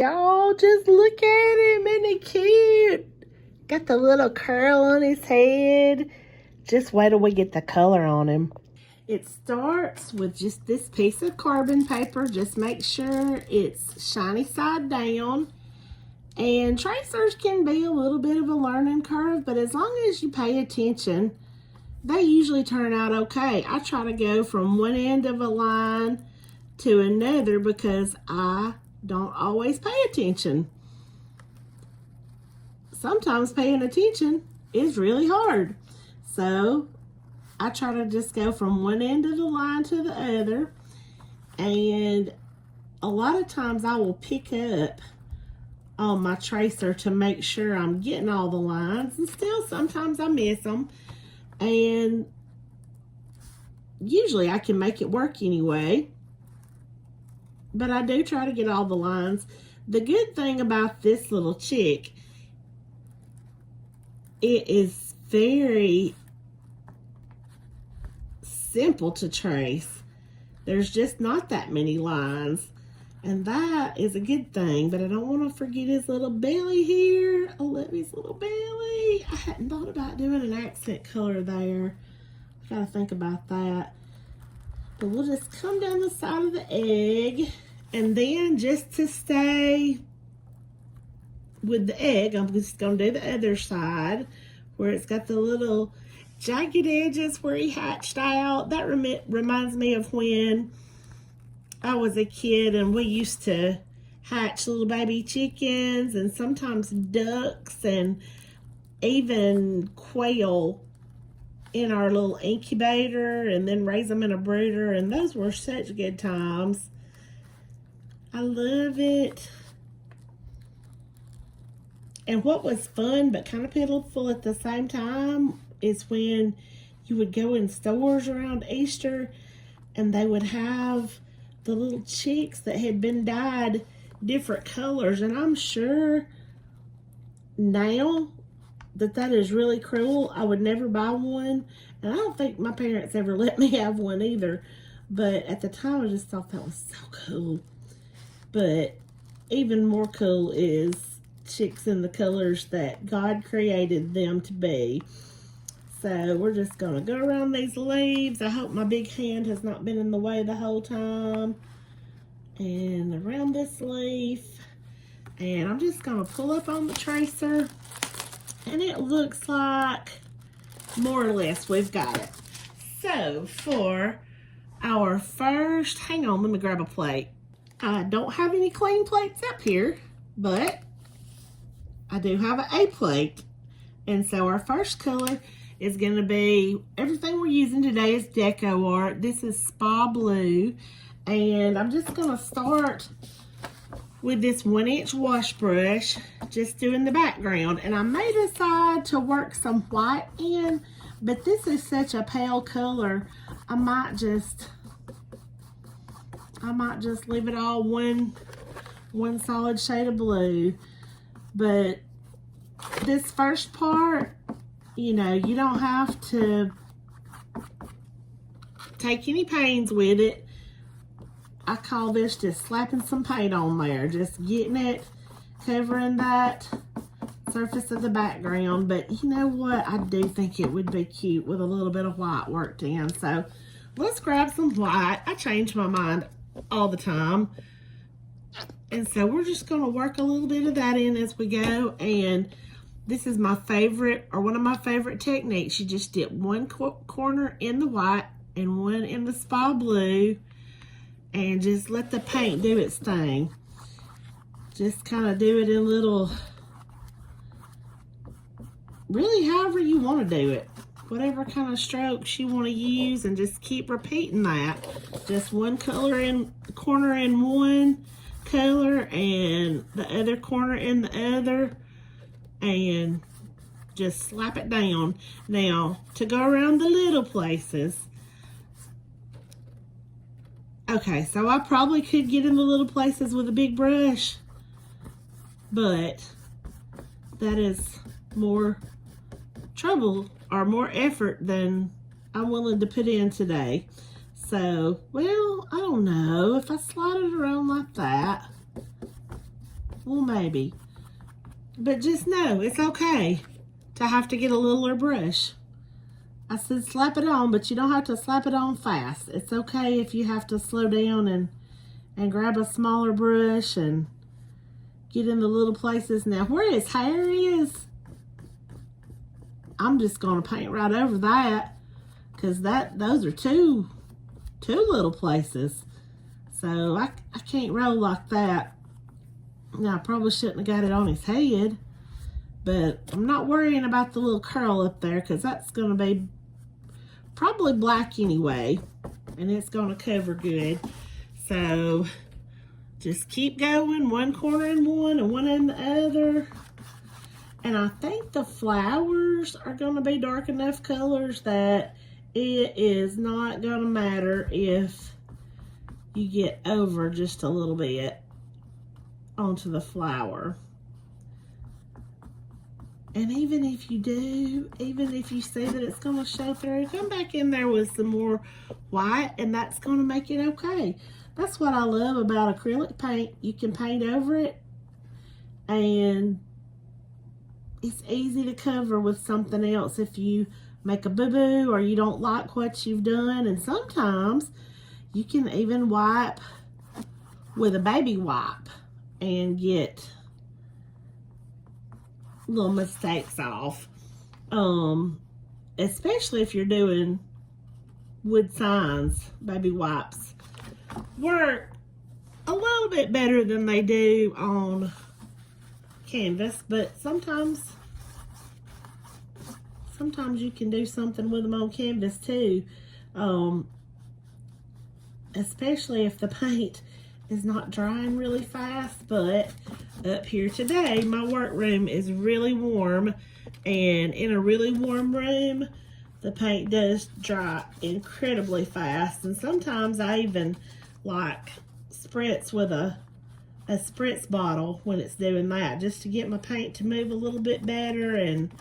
Y'all just look at him, isn't he cute? Got the little curl on his head. Just wait till we get the color on him. It starts with just this piece of carbon paper. Just make sure it's shiny side down. And tracers can be a little bit of a learning curve, but as long as you pay attention, they usually turn out okay. I try to go from one end of a line to another because I don't always pay attention. Sometimes paying attention is really hard. So I try to just go from one end of the line to the other. And a lot of times I will pick up on my tracer to make sure I'm getting all the lines. And still sometimes I miss them. And usually I can make it work anyway. But I do try to get all the lines. The good thing about this little chick, it is very simple to trace. There's just not that many lines. And that is a good thing. But I don't want to forget his little belly here. Olivia's little belly. I hadn't thought about doing an accent color there. I gotta think about that. But we'll just come down the side of the egg. And then just to stay with the egg, I'm just going to do the other side where it's got the little jagged edges where he hatched out. That reminds me of when I was a kid and we used to hatch little baby chickens and sometimes ducks and even quail in our little incubator and then raise them in a brooder, and those were such good times. I love it. And what was fun but kind of pitiful at the same time is when you would go in stores around Easter and they would have the little chicks that had been dyed different colors. And I'm sure now that is really cruel. I would never buy one. And I don't think my parents ever let me have one either. But at the time, I just thought that was so cool. But even more cool is chicks in the colors that God created them to be. So we're just going to go around these leaves. I hope my big hand has not been in the way the whole time. And around this leaf. And I'm just going to pull up on the tracer. And it looks like more or less we've got it. So for our first, hang on, let me grab a plate. I don't have any clean plates up here, but I do have an A plate. And so our first color is going to be, everything we're using today is Deco Art. This is Spa Blue. And I'm just going to start with this 1-inch wash brush, just doing the background. And I may decide to work some white in, but this is such a pale color, I might just leave it all one solid shade of blue. But this first part, you know, you don't have to take any pains with it. I call this just slapping some paint on there, just getting it, covering that surface of the background. But you know what? I do think it would be cute with a little bit of white worked in. So let's grab some white. I change my mind all the time. And so we're just going to work a little bit of that in as we go. And this is my favorite, or one of my favorite techniques. You just dip one corner in the white and one in the Spa Blue. And just let the paint do its thing. Just kind of do it in little, really however you want to do it. Whatever kind of strokes you want to use, and just keep repeating that. Just one corner in one color and the other corner in the other. And just slap it down. Now, to go around the little places, okay, so I probably could get in the little places with a big brush, but that is more trouble or more effort than I'm willing to put in today. So, well, I don't know. If I slide it around like that, Well, maybe. But just know it's okay to have to get a littler brush. I said slap it on, but you don't have to slap it on fast. It's okay if you have to slow down and grab a smaller brush and get in the little places. Now, where his hair is, I'm just going to paint right over that, because those are two little places. So I can't roll like that. Now, I probably shouldn't have got it on his head, but I'm not worrying about the little curl up there, because that's going to be probably black anyway, and it's going to cover good. So just keep going, one corner in one and one in the other. And I think the flowers are going to be dark enough colors that it is not going to matter if you get over just a little bit onto the flower. And even if you do, even if you see that it's going to show through, come back in there with some more white, and that's going to make it okay. That's what I love about acrylic paint. You can paint over it, and it's easy to cover with something else if you make a boo-boo or you don't like what you've done. And sometimes you can even wipe with a baby wipe and get little mistakes off, especially if you're doing wood signs. Baby wipes work a little bit better than they do on canvas, but sometimes you can do something with them on canvas too, especially if the paint is not drying really fast. But up here today, my workroom is really warm, and in a really warm room, the paint does dry incredibly fast. And sometimes I even like spritz with a spritz bottle when it's doing that, just to get my paint to move a little bit better. And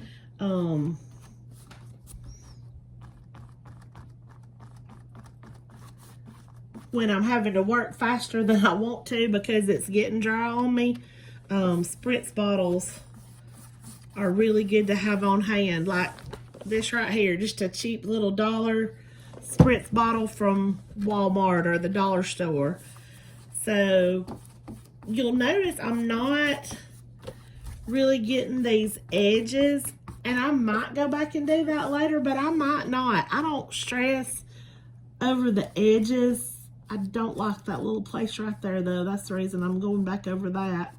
when I'm having to work faster than I want to because it's getting dry on me, spritz bottles are really good to have on hand, like this right here, just a cheap little dollar spritz bottle from Walmart or the dollar store. So you'll notice I'm not really getting these edges, and I might go back and do that later, but I might not. I don't stress over the edges. I don't like that little place right there, though. That's the reason I'm going back over that.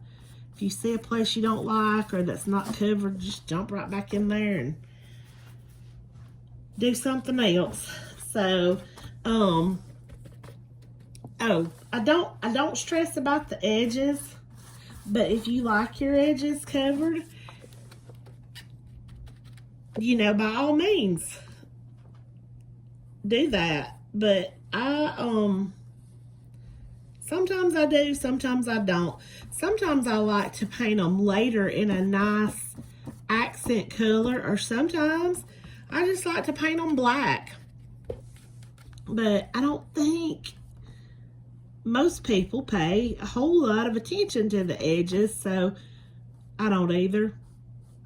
If you see a place you don't like or that's not covered, just jump right back in there and do something else. So, oh, I don't stress about the edges, but if you like your edges covered, you know, by all means, do that. But sometimes I do, sometimes I don't. Sometimes I like to paint them later in a nice accent color, or sometimes I just like to paint them black. But I don't think most people pay a whole lot of attention to the edges, so I don't either.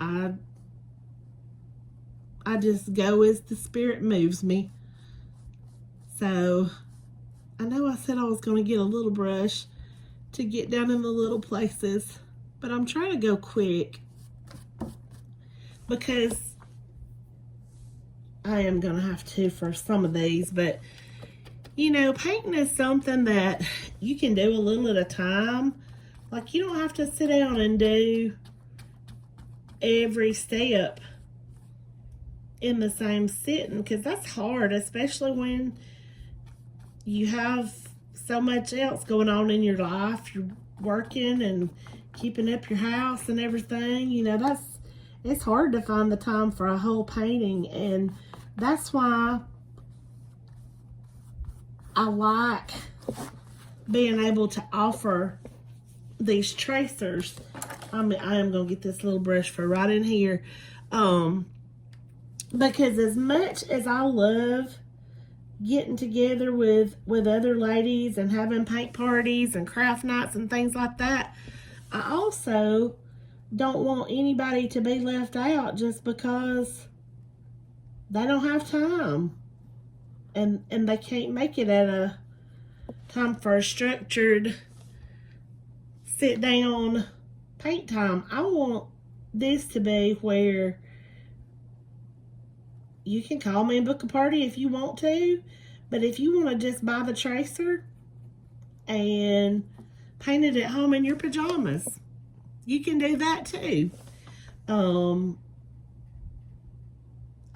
I just go as the spirit moves me. So I know I said I was going to get a little brush to get down in the little places, but I'm trying to go quick because I am going to have to for some of these. But you know, painting is something that you can do a little at a time. Like, you don't have to sit down and do every step in the same sitting, because that's hard, especially when you have so much else going on in your life. You're working and keeping up your house and everything. You know, it's hard to find the time for a whole painting, and that's why I like being able to offer these tracers. I am going to get this little brush for right in here. Because as much as I love getting together with other ladies and having paint parties and craft nights and things like that, I also don't want anybody to be left out just because they don't have time and they can't make it at a time for a structured sit down paint time. I want this to be where you can call me and book a party if you want to, but if you want to just buy the tracer and paint it at home in your pajamas, you can do that too.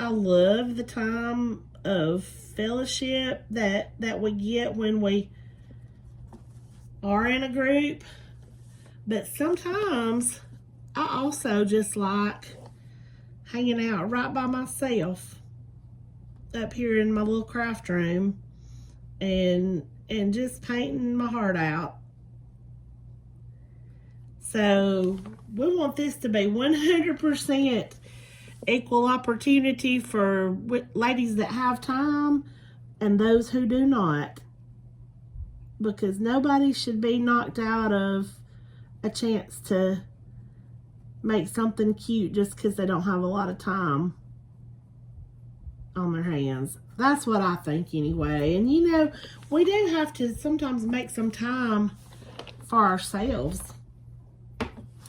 I love the time of fellowship that we get when we are in a group, but sometimes I also just like hanging out right by myself up here in my little craft room and just painting my heart out. So we want this to be 100% equal opportunity for ladies that have time and those who do not, because nobody should be knocked out of a chance to make something cute just because they don't have a lot of time on their hands. That's what I think anyway. And you know, we do have to sometimes make some time for ourselves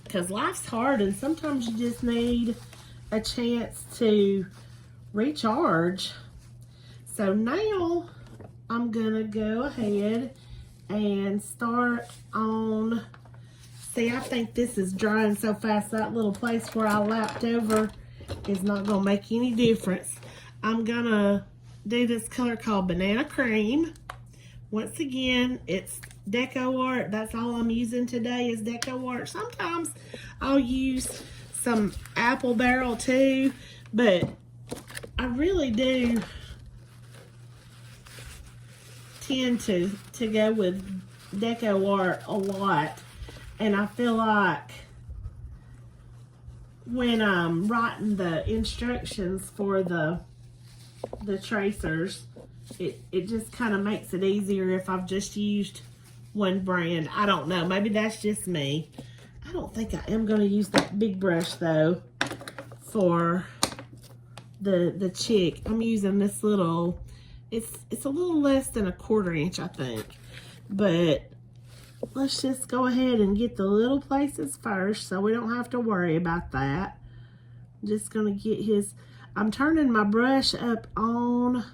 because life's hard and sometimes you just need a chance to recharge. So now I'm gonna go ahead and start on, see, I think this is drying so fast that little place where I lapped over is not gonna make any difference. I'm gonna do this color called Banana Cream. Once again, it's Deco Art. That's all I'm using today is Deco Art. Sometimes I'll use some Apple Barrel too, but I really do tend to go with Deco Art a lot. And I feel like when I'm writing the instructions for the tracers, it just kind of makes it easier if I've just used one brand. I don't know, maybe that's just me. I don't think I am going to use that big brush though for the chick. I'm using this little, it's a little less than a 1/4 inch I think, but let's just go ahead and get the little places first so we don't have to worry about that. I'm just going to get his, I'm turning my brush up on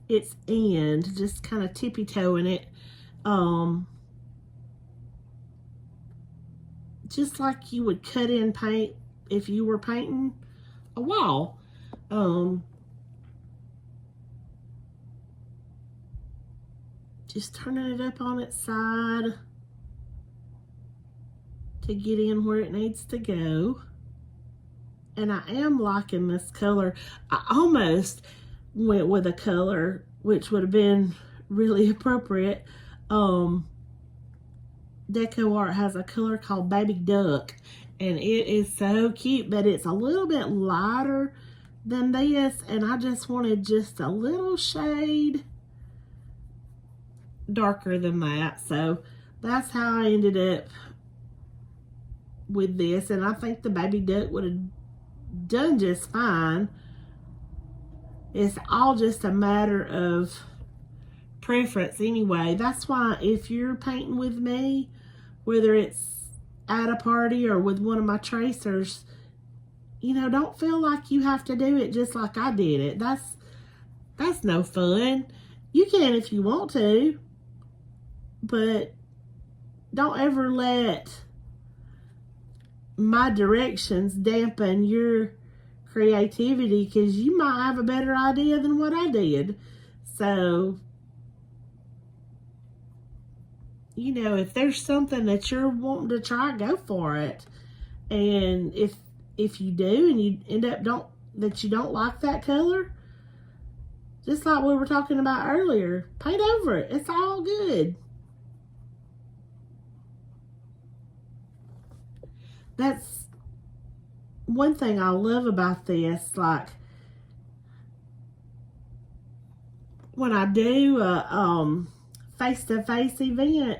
its end, just kind of tippy-toeing it, just like you would cut in paint if you were painting a wall. Just turning it up on its side to get in where it needs to go. And I am liking this color. I almost went with a color which would have been really appropriate. Deco Art has a color called Baby Duck, and it is so cute, but it's a little bit lighter than this, and I just wanted just a little shade darker than that. So that's how I ended up with this, and I think the Baby Duck would have done just fine. It's all just a matter of preference anyway. That's why if you're painting with me, whether it's at a party or with one of my tracers, you know, don't feel like you have to do it just like I did it. That's no fun. You can if you want to, but don't ever let my directions dampen your creativity, because you might have a better idea than what I did. So, you know, if there's something that you're wanting to try, go for it. And if you do and you end up you don't like that color, just like we were talking about earlier, paint over it. It's all good. That's one thing I love about this. Like when I do a face-to-face event,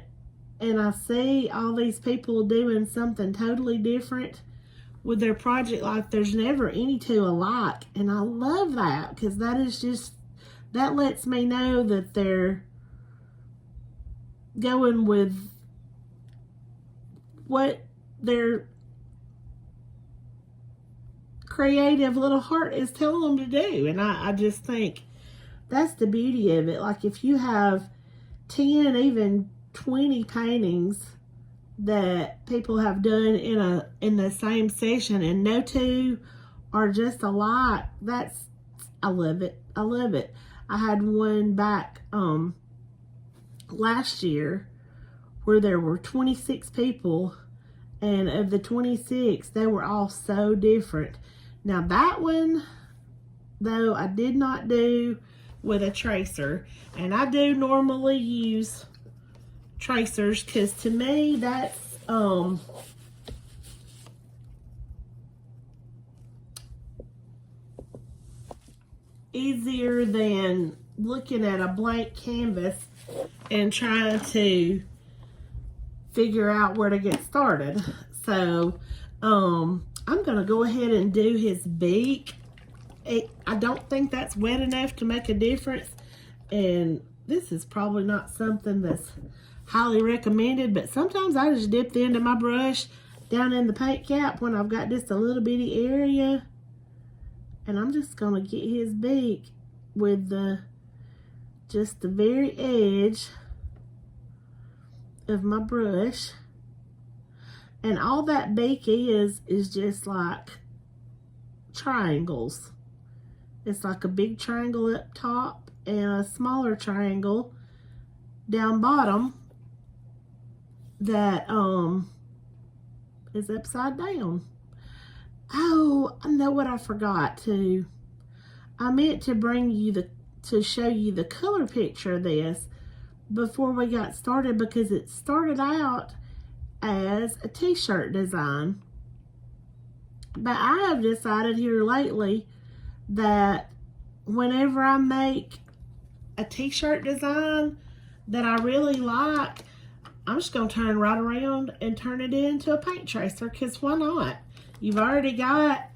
and I see all these people doing something totally different with their project, like there's never any two alike. And I love that, because that is just, that lets me know that they're going with what their creative little heart is telling them to do. And I just think that's the beauty of it. Like if you have 10, even 20 paintings that people have done in the same session, and no two are just alike, I love it. I love it. I had one back last year where there were 26 people, and of the 26, they were all so different. Now that one, though, I did not do with a tracer, and I do normally use tracers, because to me that's easier than looking at a blank canvas and trying to figure out where to get started. So I'm gonna go ahead and do his beak. I don't think that's wet enough to make a difference, and this is probably not something that's highly recommended, but sometimes I just dip the end of my brush down in the paint cap when I've got just a little bitty area, and I'm just gonna get his beak with just the very edge of my brush. And all that beak is just like triangles. It's like a big triangle up top and a smaller triangle down bottom that is upside down. Oh, I know what I forgot to. I meant to bring you to show you the color picture of this before we got started, because it started out as a t-shirt design. But I have decided here lately that whenever I make a t-shirt design that I really like, I'm just going to turn right around and turn it into a paint tracer, because why not? You've already got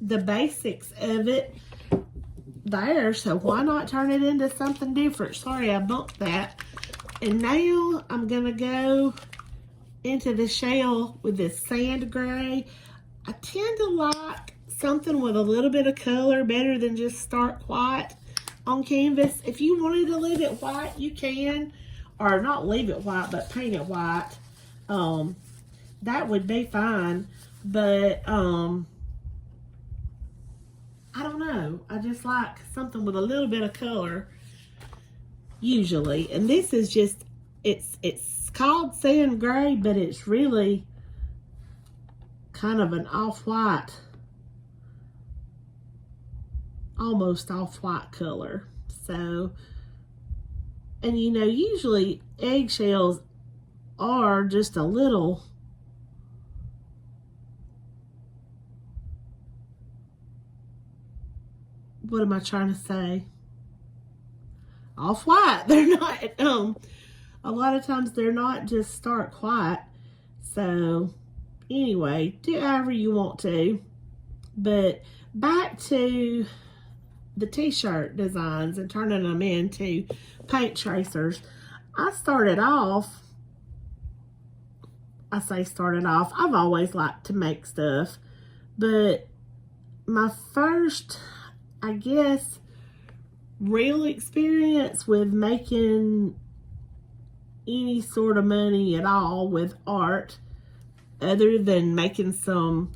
the basics of it there, so why not turn it into something different? Sorry, I bumped that. And now I'm going to go into the shell with this sand gray. I tend to like something with a little bit of color better than just stark white on canvas. If you wanted to leave it white, you can, or not leave it white, but paint it white. That would be fine, but I don't know. I just like something with a little bit of color usually. And this is just, it's called sand gray, but it's really kind of an off-white, almost off-white color. So, and you know, usually eggshells are just a little what am I trying to say? Off-white. They're not, a lot of times they're not just stark white. So anyway, do however you want to. But back to the t-shirt designs and turning them into paint tracers. I started off, I've always liked to make stuff, but my first, I guess, real experience with making any sort of money at all with art, other than making some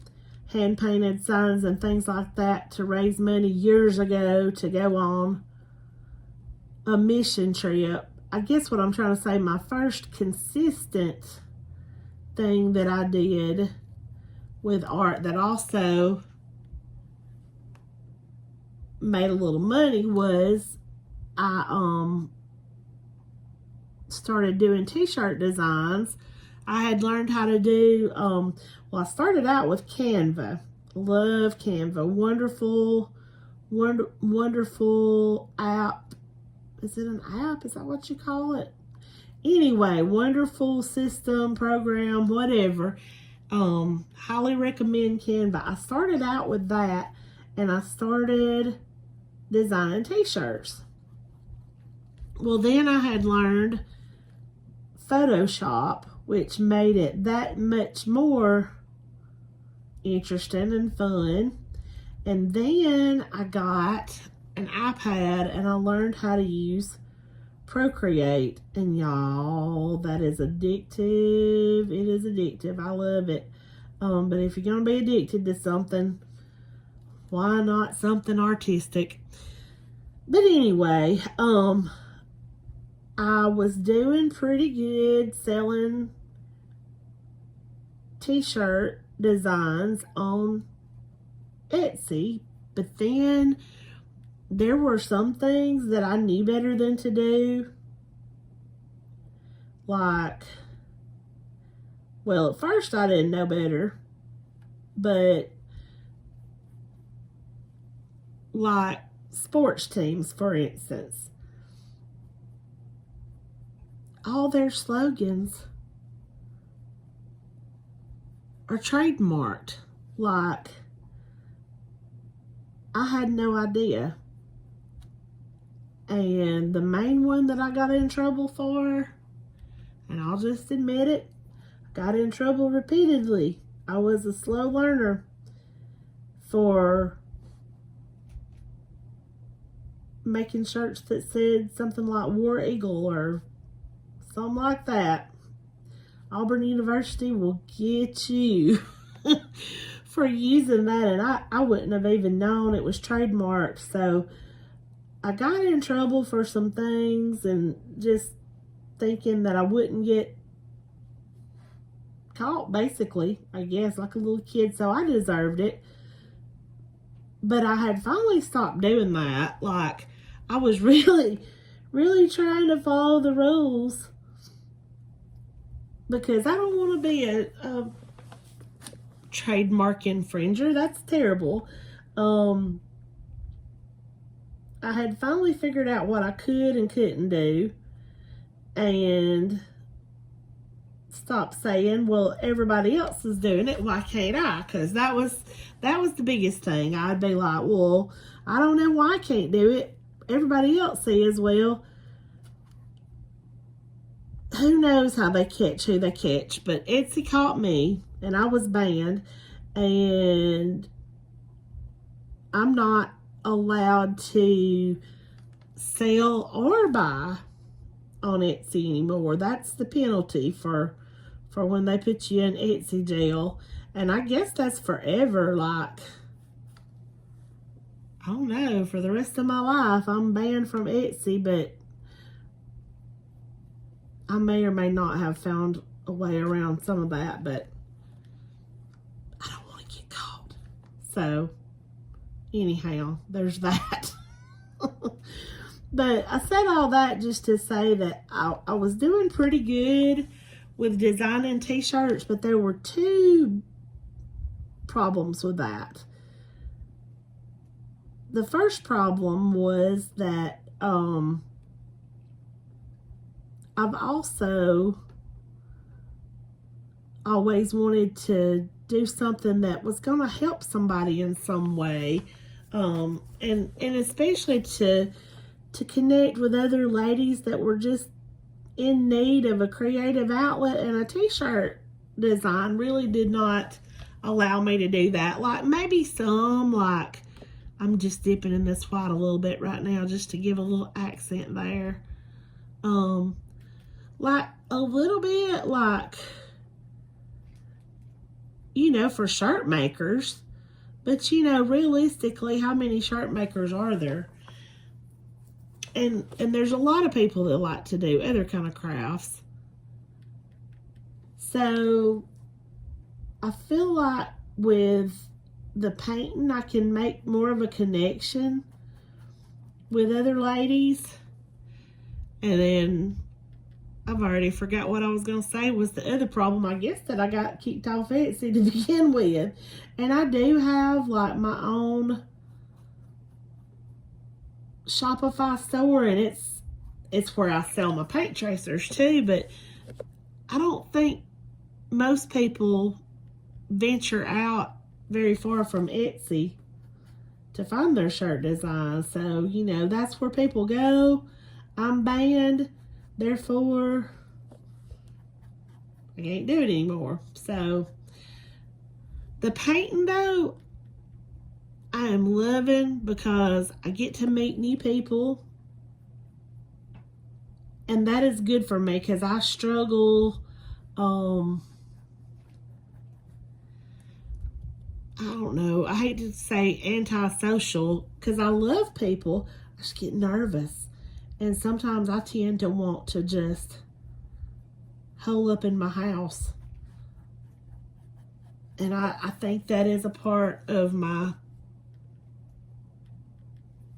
hand-painted signs and things like that to raise money years ago to go on a mission trip. I guess what I'm trying to say, my first consistent thing that I did with art that also made a little money was I started doing t-shirt designs. I had learned how to do well, I started out with Canva. Love Canva. Wonderful app is it an app? Is that what you call it? Anyway, wonderful system, program, whatever. Highly recommend Canva. I started out with that, and I started designing t-shirts. Well, then I had learned Photoshop, which made it that much more interesting and fun. And then I got an iPad and I learned how to use Procreate. And y'all, that is addictive. It is addictive. I love it. But if you're going to be addicted to something, why not something artistic? But anyway, I was doing pretty good selling t-shirt designs on Etsy, but then there were some things that I knew better than to do. Like, well, at first I didn't know better, but like sports teams, for instance, all their slogans are trademarked. Like, I had no idea. And the main one that I got in trouble for, and I'll just admit it, I got in trouble repeatedly. I was a slow learner for making shirts that said something like War Eagle or something like that. Auburn University will get you for using that, and I wouldn't have even known it was trademarked. So I got in trouble for some things and just thinking that I wouldn't get caught, basically, I guess, like a little kid, so I deserved it. But I had finally stopped doing that. Like, I was really trying to follow the rules, because I don't want to be a trademark infringer. That's terrible. I had finally figured out what I could and couldn't do, and stopped saying, well, everybody else is doing it, why can't I? Because that was the biggest thing. I'd be like, well, I don't know why I can't do it. Everybody else says, well, who knows how they catch who they catch. But Etsy caught me, and I was banned, and I'm not allowed to sell or buy on Etsy anymore. That's the penalty for when they put you in Etsy jail. And I guess that's forever. Like, I don't know, for the rest of my life I'm banned from Etsy, but I may or may not have found a way around some of that, but I don't want to get caught. So anyhow, there's that. But I said all that just to say that I was doing pretty good with designing t-shirts, but there were two problems with that. The first problem was that I've also always wanted to do something that was going to help somebody in some way, and especially to connect with other ladies that were just in need of a creative outlet, and a t-shirt design really did not allow me to do that. Like, maybe some, like, I'm just dipping in this white a little bit right now just to give a little accent there. Like a little bit, like, you know, for shirt makers. But, you know, realistically, how many shirt makers are there? And there's a lot of people that like to do other kind of crafts. So I feel like with the painting, I can make more of a connection with other ladies. And then I've already forgot what I was going to say was the other problem, I guess, that I got kicked off Etsy to begin with. And I do have, like, my own Shopify store, and it's where I sell my paint tracers too, but I don't think most people venture out very far from Etsy to find their shirt designs. So, you know, that's where people go. I'm banned, therefore I can't do it anymore. So, the painting though, I am loving because I get to meet new people. And that is good for me because I struggle, I don't know, I hate to say antisocial because I love people. I just get nervous. And sometimes I tend to want to just hole up in my house. And I think that is a part of my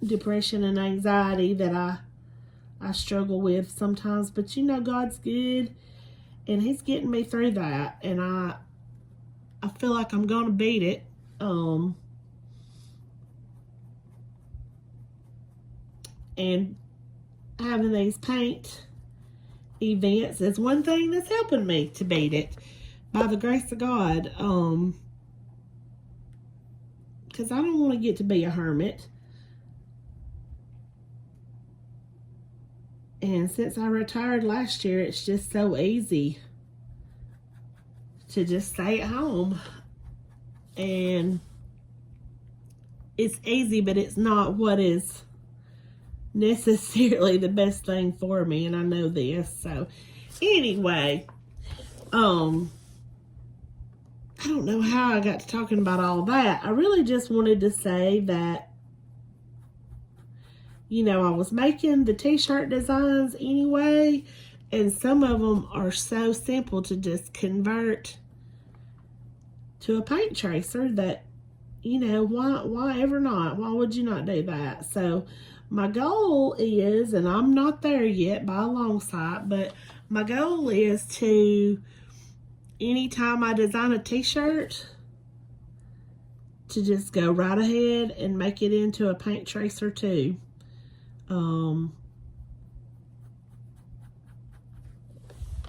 depression and anxiety that I struggle with sometimes. But you know, God's good and He's getting me through that. And I feel like I'm going to beat it. And having these paint events is one thing that's helping me to beat it, by the grace of God. Because I don't want to get to be a hermit. And since I retired last year, it's just so easy to just stay at home. And it's easy, but it's not what is necessarily the best thing for me, and I know this. So anyway, I don't know how I got to talking about all that. I really just wanted to say that, you know, I was making the t-shirt designs anyway, and some of them are so simple to just convert to a paint tracer that, you know, why ever not? Why would you not do that? So my goal is, and I'm not there yet by a long shot, but my goal is to, anytime I design a t-shirt, to just go right ahead and make it into a paint tracer too.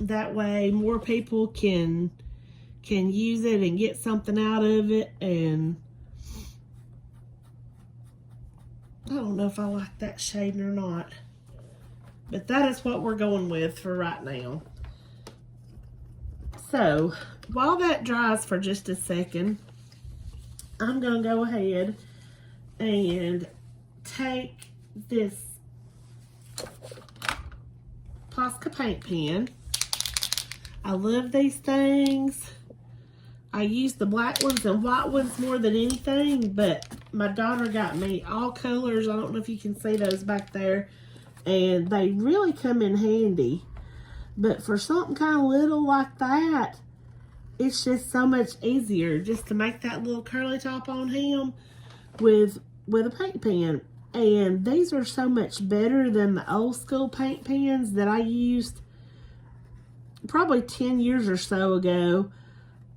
That way more people can use it and get something out of it. And I don't know if I like that shading or not, but that is what we're going with for right now. So while that dries for just a second, I'm going to go ahead and take this Posca paint pen. I love these things. I use the black ones and white ones more than anything, but my daughter got me all colors. I don't know if you can see those back there, and they really come in handy. But for something kind of little like that, it's just so much easier just to make that little curly top on him with a paint pen. And these are so much better than the old school paint pens that I used probably 10 years or so ago.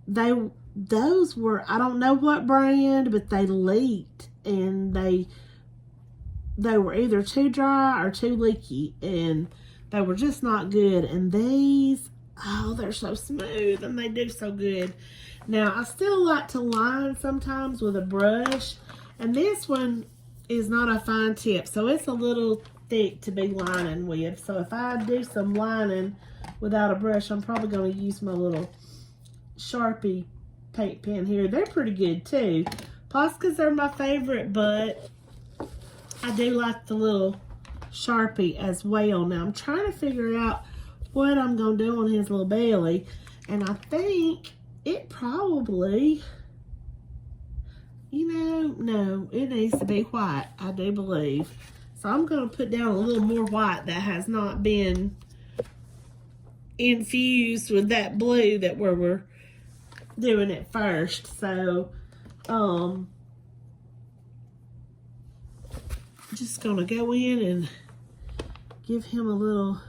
Those were, I don't know what brand, but they leaked, and they were either too dry or too leaky, and they were just not good. And these, oh, they're so smooth and they do so good. Now, I still like to line sometimes with a brush, and this one is not a fine tip, so it's a little thick to be lining with. So if I do some lining without a brush, I'm probably going to use my little Sharpie paint pen here. They're pretty good too. Poscas are my favorite, but I do like the little Sharpie as well. Now I'm trying to figure out what I'm going to do on his little belly, and I think it probably, you know, no, it needs to be white, I do believe. So I'm going to put down a little more white that has not been infused with that blue that we were doing it first. So just going to go in and give him a little.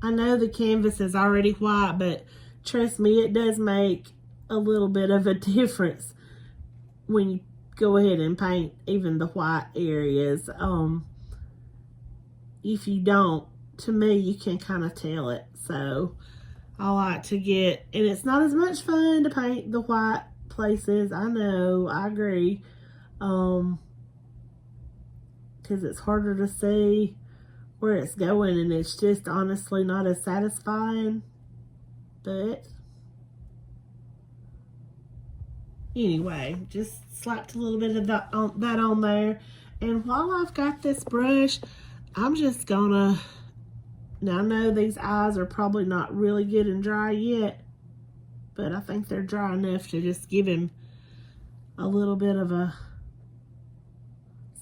I know the canvas is already white, but trust me, it does make a little bit of a difference when you go ahead and paint even the white areas. If you don't, to me, you can kind of tell it. So I like to get, and it's not as much fun to paint the white places. I know, I agree. Because it's harder to see where it's going, and it's just honestly not as satisfying. But anyway, just slapped a little bit of that on there. And while I've got this brush, I'm just gonna, now I know these eyes are probably not really good and dry yet, but I think they're dry enough to just give him a little bit of a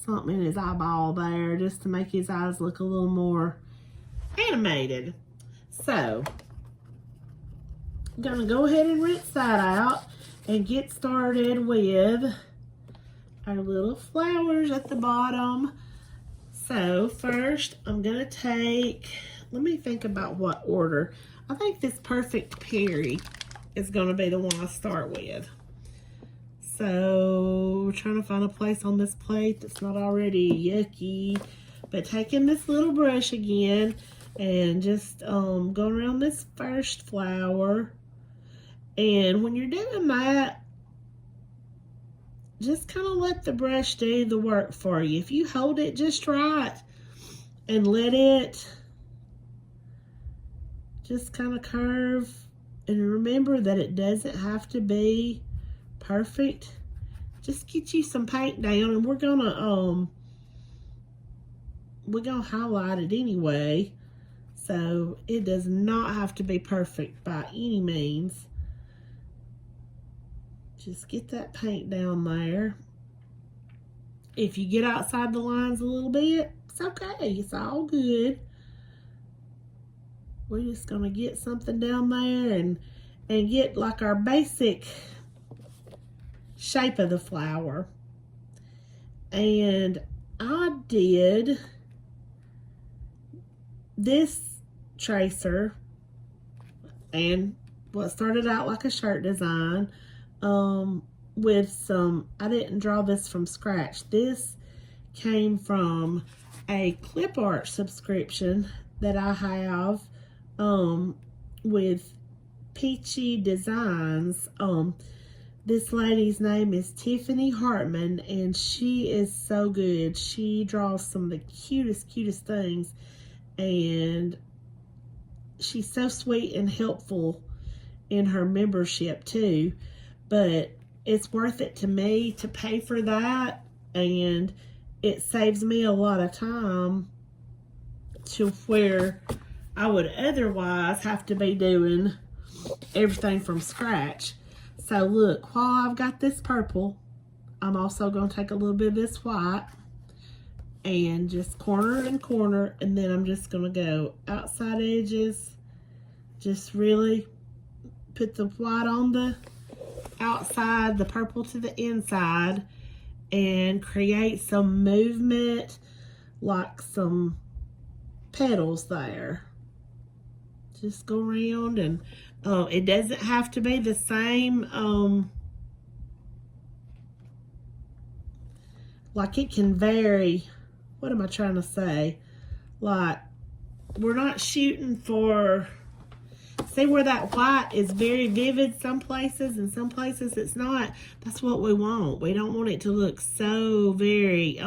something in his eyeball there, just to make his eyes look a little more animated. So I'm gonna go ahead and rinse that out and get started with our little flowers at the bottom. So first I'm gonna take, let me think about what order. I think this Perfect Perry is gonna be the one I start with. So we're trying to find a place on this plate that's not already yucky. But taking this little brush again and just going around this first flower. And when you're doing that, just kind of let the brush do the work for you. If you hold it just right and let it just kind of curve, and remember that it doesn't have to be perfect. Just get you some paint down, and we're gonna highlight it anyway, so it does not have to be perfect by any means. Just get that paint down there. If you get outside the lines a little bit, it's okay, it's all good. We're just gonna get something down there and get like our basic shape of the flower. And I did this tracer, and what started out like a shirt design, with some, I didn't draw this from scratch. This came from a clip art subscription that I have with Peachy Designs. This lady's name is Tiffany Hartman, and she is so good. She draws some of the cutest things, and she's so sweet and helpful in her membership too. But it's worth it to me to pay for that, and it saves me a lot of time to where I would otherwise have to be doing everything from scratch. So look, while I've got this purple, I'm also going to take a little bit of this white and just corner and corner, and then I'm just going to go outside edges, just really put the white on the outside, the purple to the inside, and create some movement, like some petals there. Just go around, and it doesn't have to be the same, like it can vary. What am I trying to say? Like, we're not shooting for, see where that white is very vivid some places, and some places it's not. That's what we want. We don't want it to look so very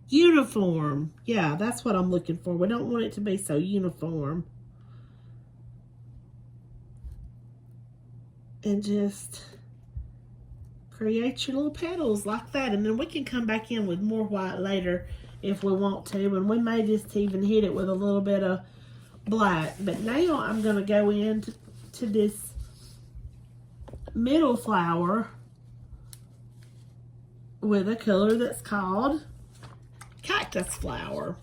uniform. Yeah, that's what I'm looking for. We don't want it to be so uniform. And just create your little petals like that. And then we can come back in with more white later if we want to. And we may just even hit it with a little bit of black. But now I'm going to go into this middle flower with a color that's called Cactus Flower.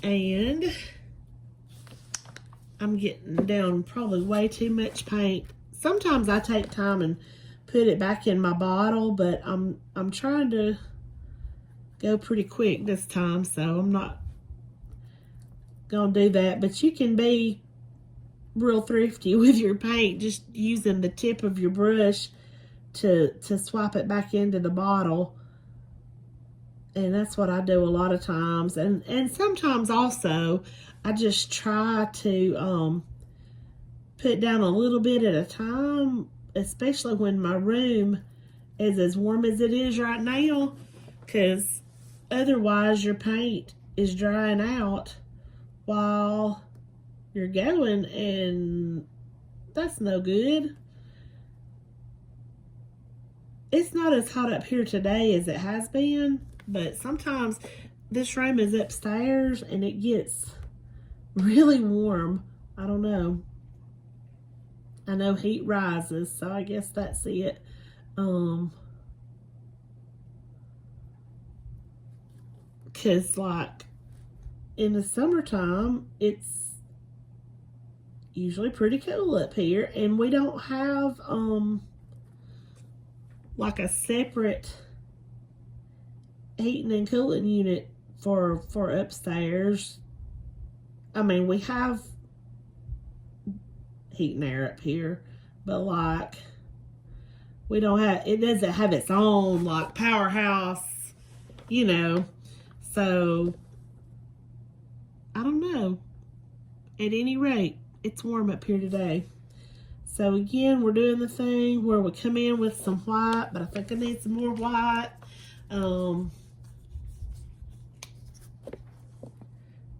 And I'm getting down probably way too much paint. Sometimes I take time and put it back in my bottle, but I'm trying to go pretty quick this time, so I'm not gonna do that. But you can be real thrifty with your paint, just using the tip of your brush to swap it back into the bottle. And that's what I do a lot of times. And sometimes also I just try to put down a little bit at a time, especially when my room is as warm as it is right now, because otherwise your paint is drying out while you're going, and that's no good. It's not as hot up here today as it has been, but sometimes this room is upstairs and it gets really warm. I don't know. I know heat rises, so I guess that's it. Because like in the summertime, it's usually pretty cool up here, and we don't have like a separate heating and cooling unit for upstairs. I mean, we have heat and air up here, but like we don't have, it doesn't have its own like powerhouse, you know. So I don't know. At any rate, it's warm up here today. So again, we're doing the thing where we come in with some white, but I think I need some more white.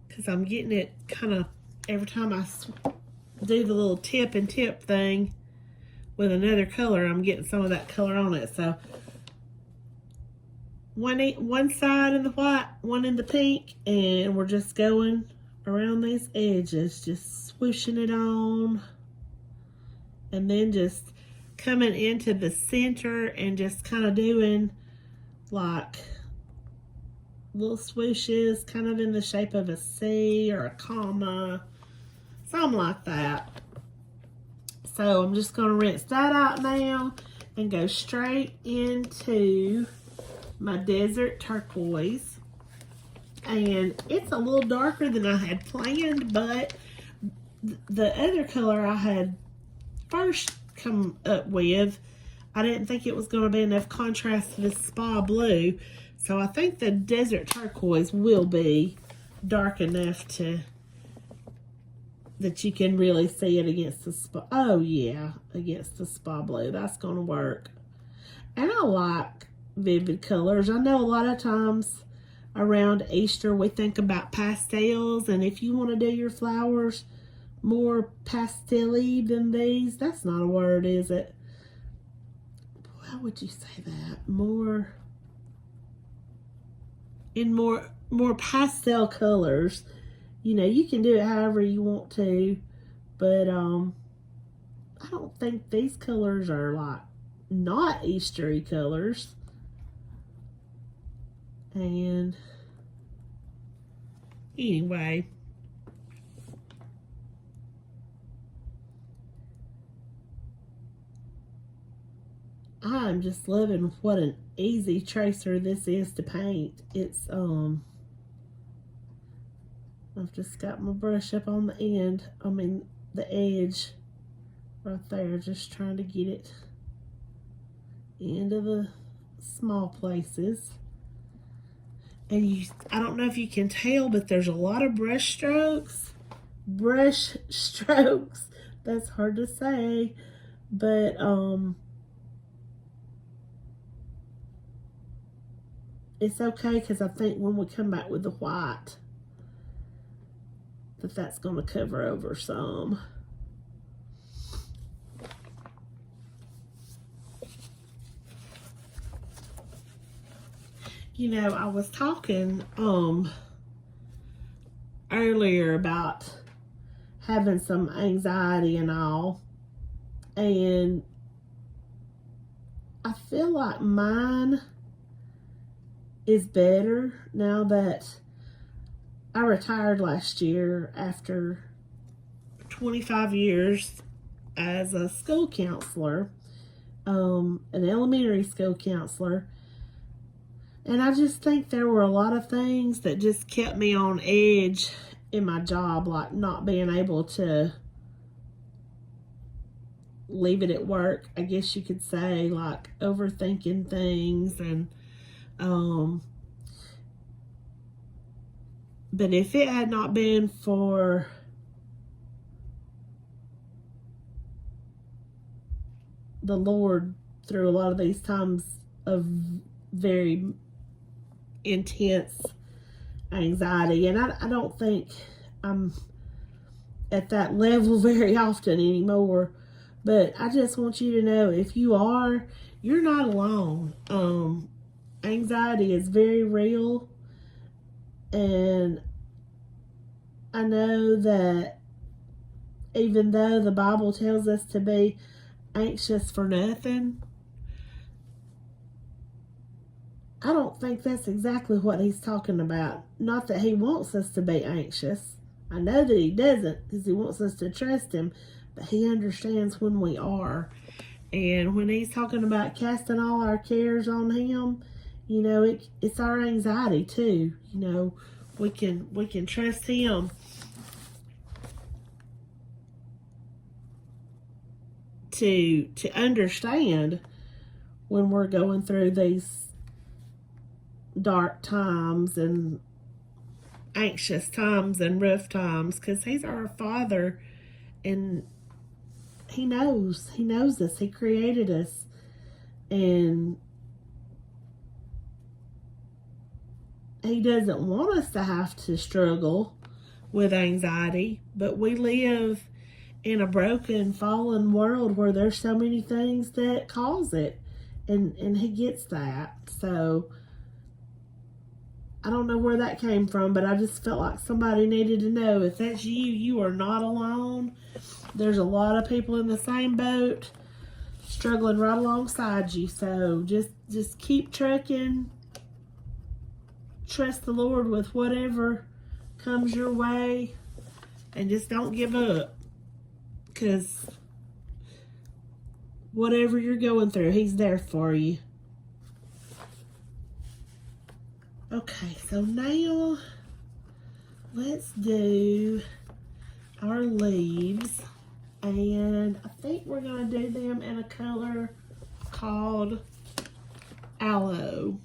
Because I'm getting it kind of every time I do the little tip and tip thing with another color, I'm getting some of that color on it. So one side in the white, one in the pink, and we're just going around these edges, just swooshing it on, and then just coming into the center and just kind of doing like little swooshes, kind of in the shape of a C or a comma, something like that. So I'm just going to rinse that out now and go straight into my desert turquoise. And it's a little darker than I had planned, but the other color I had first come up with, I didn't think it was going to be enough contrast to the spa blue. So I think the desert turquoise will be dark enough that you can really see it against the spa. Oh yeah, against the spa blue. That's going to work. And I like vivid colors. I know a lot of times around Easter we think about pastels, and if you want to do your flowers more pastel-y than these, that's not a word, is it? How would you say that? More pastel colors. You know, you can do it however you want to, but I don't think these colors are like not Eastery colors. And anyway, I'm just loving what an easy tracer this is to paint. It's I've just got my brush up on the end, the edge right there, just trying to get it into the small places. And I don't know if you can tell, but there's a lot of brush strokes. That's hard to say, but it's okay, because I think when we come back with the white, that's going to cover over some. You know, I was talking earlier about having some anxiety and all, and I feel like mine is better now that I retired last year after 25 years as a school counselor, an elementary school counselor. And I just think there were a lot of things that just kept me on edge in my job, like not being able to leave it at work, I guess you could say, like overthinking things. And but if it had not been for the Lord through a lot of these times of very intense anxiety, and I don't think I'm at that level very often anymore, but I just want you to know, if you are, you're not alone. Anxiety is very real, and I know that even though the Bible tells us to be anxious for nothing, I don't think that's exactly what he's talking about. Not that he wants us to be anxious. I know that he doesn't, because he wants us to trust him, but he understands when we are. And when he's talking about casting all our cares on him, you know, it's our anxiety too. You know, we can trust him to understand when we're going through these dark times and anxious times and rough times, because he's our Father, and he knows us. He created us, and he doesn't want us to have to struggle with anxiety. But we live in a broken, fallen world where there's so many things that cause it, and he gets that. So I don't know where that came from, but I just felt like somebody needed to know, if that's you, you are not alone. There's a lot of people in the same boat, struggling right alongside you. So just keep trucking. Trust the Lord with whatever comes your way, and just don't give up, because whatever you're going through, he's there for you. Okay, so now let's do our leaves, and I think we're going to do them in a color called Aloe.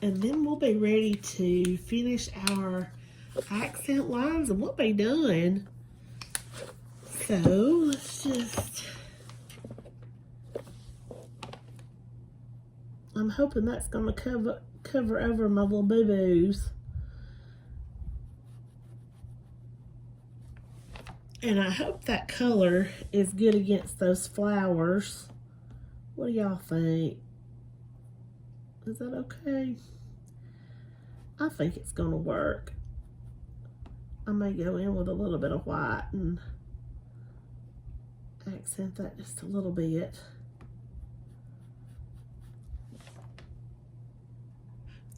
And then we'll be ready to finish our accent lines, and we'll be done. So let's just, I'm hoping that's going to cover over my little boo-boos. And I hope that color is good against those flowers. What do y'all think? Is that okay? I think it's going to work. I may go in with a little bit of white and accent that just a little bit.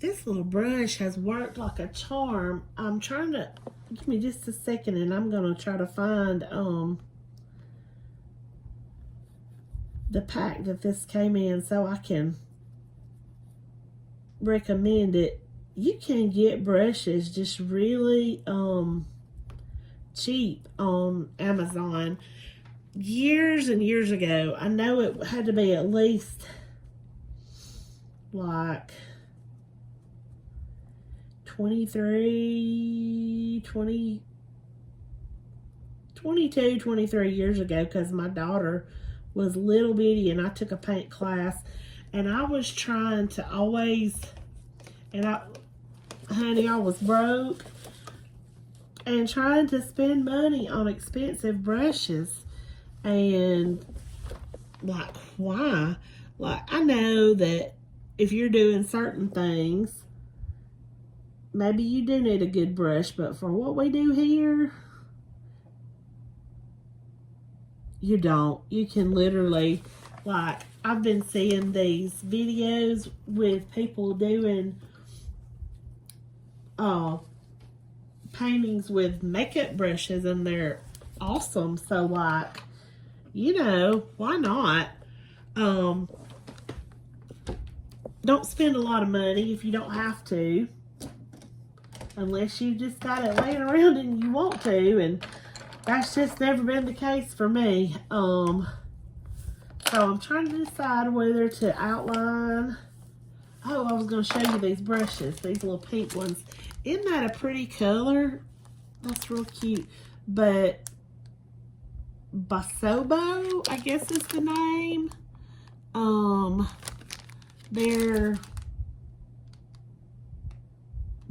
This little brush has worked like a charm. I'm trying to, give me just a second, and I'm going to try to find the pack that this came in so I can recommend it. You can get brushes just really cheap on Amazon. Years and years ago, I know it had to be at least like 22, 23 years ago, because my daughter was little bitty and I took a paint class, and I was trying to always, honey, I was broke and trying to spend money on expensive brushes. And like, why? Like, I know that if you're doing certain things, maybe you do need a good brush, but for what we do here, you don't. You can literally, like, I've been seeing these videos with people doing paintings with makeup brushes, and they're awesome. So, like, you know, why not? Don't spend a lot of money if you don't have to, unless you just got it laying around and you want to. And That's just never been the case for me. So I'm trying to decide whether to outline. Oh, I was going to show you these brushes, these little pink ones. Isn't that a pretty color? That's real cute. But Bosobo, I guess is the name. They're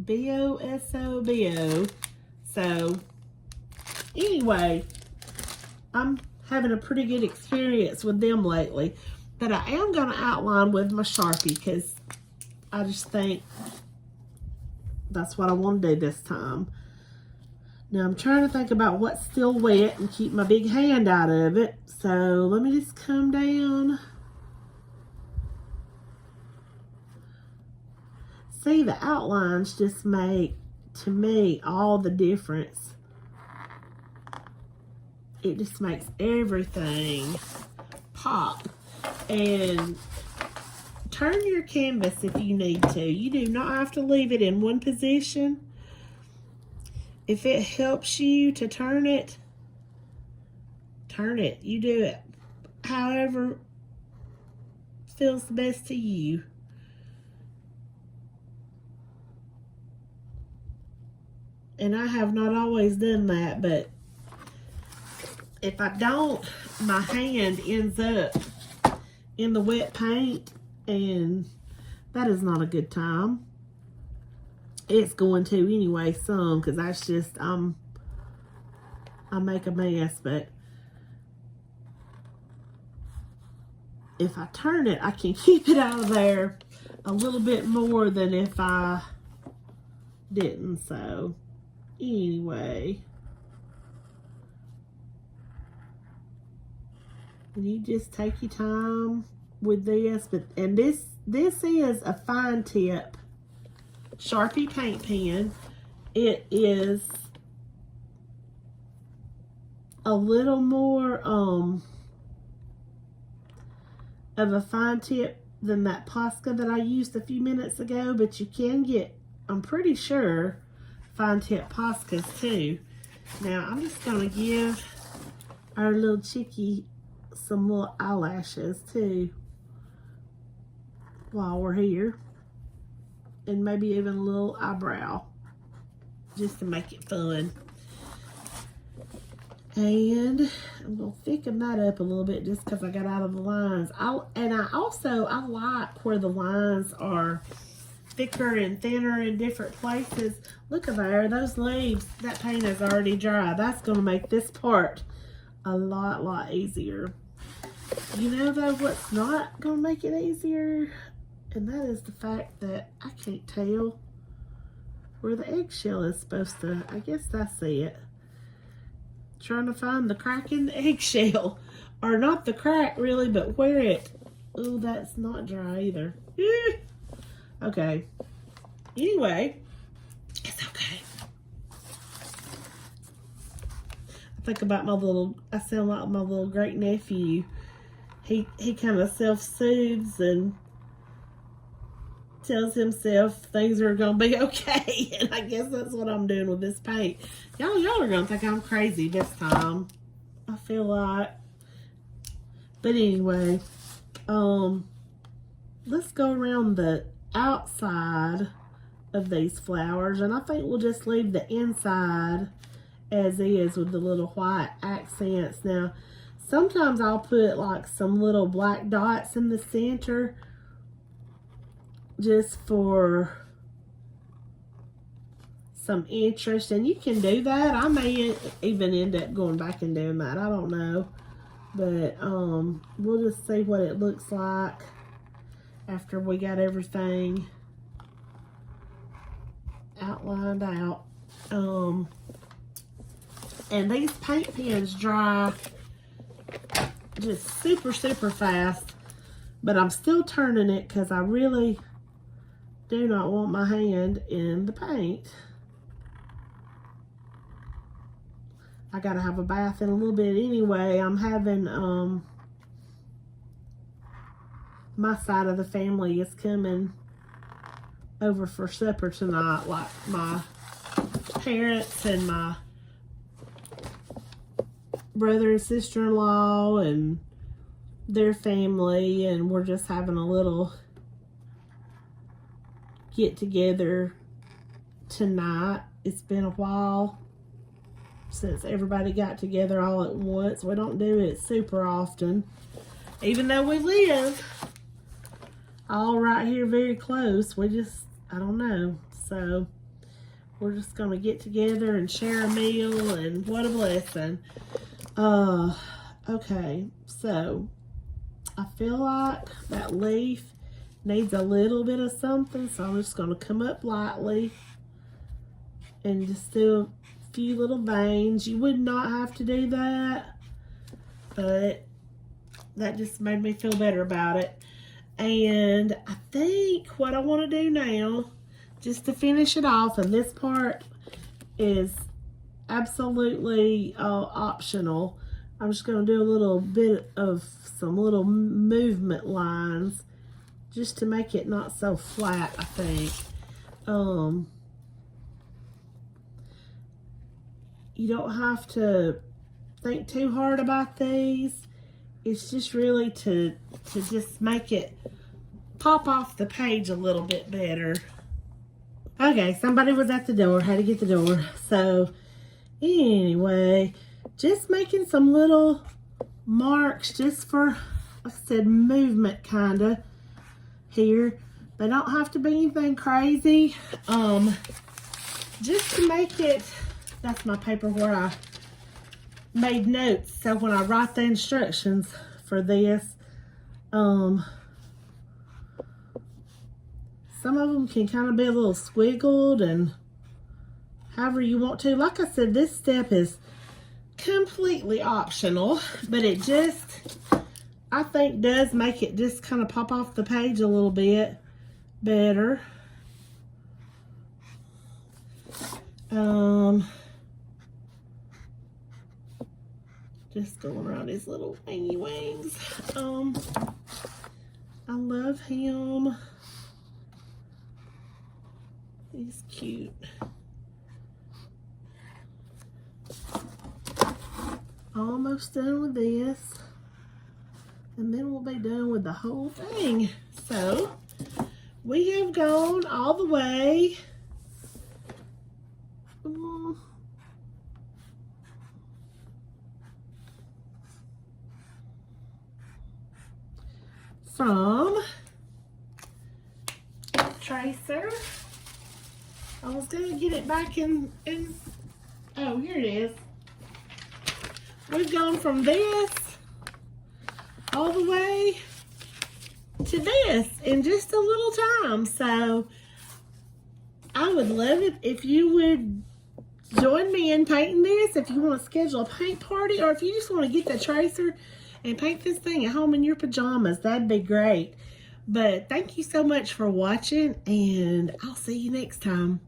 Bosobo. So anyway, I'm having a pretty good experience with them lately. But I am going to outline with my Sharpie because I just think that's what I want to do this time. Now I'm trying to think about what's still wet and keep my big hand out of it. So let me just come down. See, the outlines just make, to me, all the difference. It just makes everything pop. And turn your canvas if you need to. You do not have to leave it in one position. If it helps you to turn it, turn it. You do it however feels the best to you. And I have not always done that, but if I don't, my hand ends up in the wet paint, and that is not a good time. It's going to anyway, some, because that's just, I make a mess, but if I turn it, I can keep it out of there a little bit more than if I didn't. So anyway, you just take your time with this. And this is a fine tip Sharpie paint pen. It is a little more of a fine tip than that Posca that I used a few minutes ago, but you can get, I'm pretty sure, fine tip Poscas too. Now I'm just gonna give our little chickie some little eyelashes too while we're here, and maybe even a little eyebrow just to make it fun. And I'm gonna thicken that up a little bit just because I got out of the lines. I like where the lines are thicker and thinner in different places. Look at there, those leaves, that paint is already dry. That's gonna make this part a lot easier. You know though what's not gonna make it easier? And that is the fact that I can't tell where the eggshell is supposed to, I guess that's it. Trying to find the crack in the eggshell. Or not the crack really, but where it, oh, that's not dry either. Okay. Anyway, it's okay. I think about my little, I sound like my little great nephew. He kind of self-soothes and tells himself things are gonna be okay. And I guess that's what I'm doing with this paint. Y'all are gonna think I'm crazy this time, I feel like. But anyway, let's go around the outside of these flowers, and I think we'll just leave the inside as is with the little white accents. Now sometimes I'll put like some little black dots in the center just for some interest, and you can do that. I may even end up going back and doing that, I don't know, but we'll just see what it looks like after we got everything outlined out. And these paint pens dry just super fast, but I'm still turning it because I really do not want my hand in the paint. I gotta have a bath in a little bit anyway. I'm having, my side of the family is coming over for supper tonight, like my parents and my brother and sister-in-law and their family, and we're just having a little get together tonight. It's been a while since everybody got together all at once. We don't do it super often, even though we live all right here very close. We just, I don't know. So we're just gonna get together and share a meal, and what a blessing. Okay, so I feel like that leaf needs a little bit of something, so I'm just gonna come up lightly and just do a few little veins. You would not have to do that, but that just made me feel better about it. And I think what I want to do now, just to finish it off, and this part is absolutely optional, I'm just going to do a little bit of some little movement lines just to make it not so flat, I think. You don't have to think too hard about these. It's just really to just make it pop off the page a little bit better. Okay, somebody was at the door. Had to get the door. So, anyway, just making some little marks just for, like I said, movement kind of here. They don't have to be anything crazy. Just to make it, that's my paper where I made notes. So when I write the instructions for this, some of them can kind of be a little squiggled and however you want to. Like I said, this step is completely optional, but it just, I think, does make it just kind of pop off the page a little bit better. Just going around his little wingy wings. I love him. He's cute. Almost done with this. And then we'll be done with the whole thing. So, we have gone all the way. From Tracer. I was going to get it back in, oh, here it is. We've gone from this all the way to this in just a little time. So I would love it if you would join me in painting this. If you want to schedule a paint party, or if you just want to get the tracer and paint this thing at home in your pajamas, that'd be great. But thank you so much for watching, and I'll see you next time.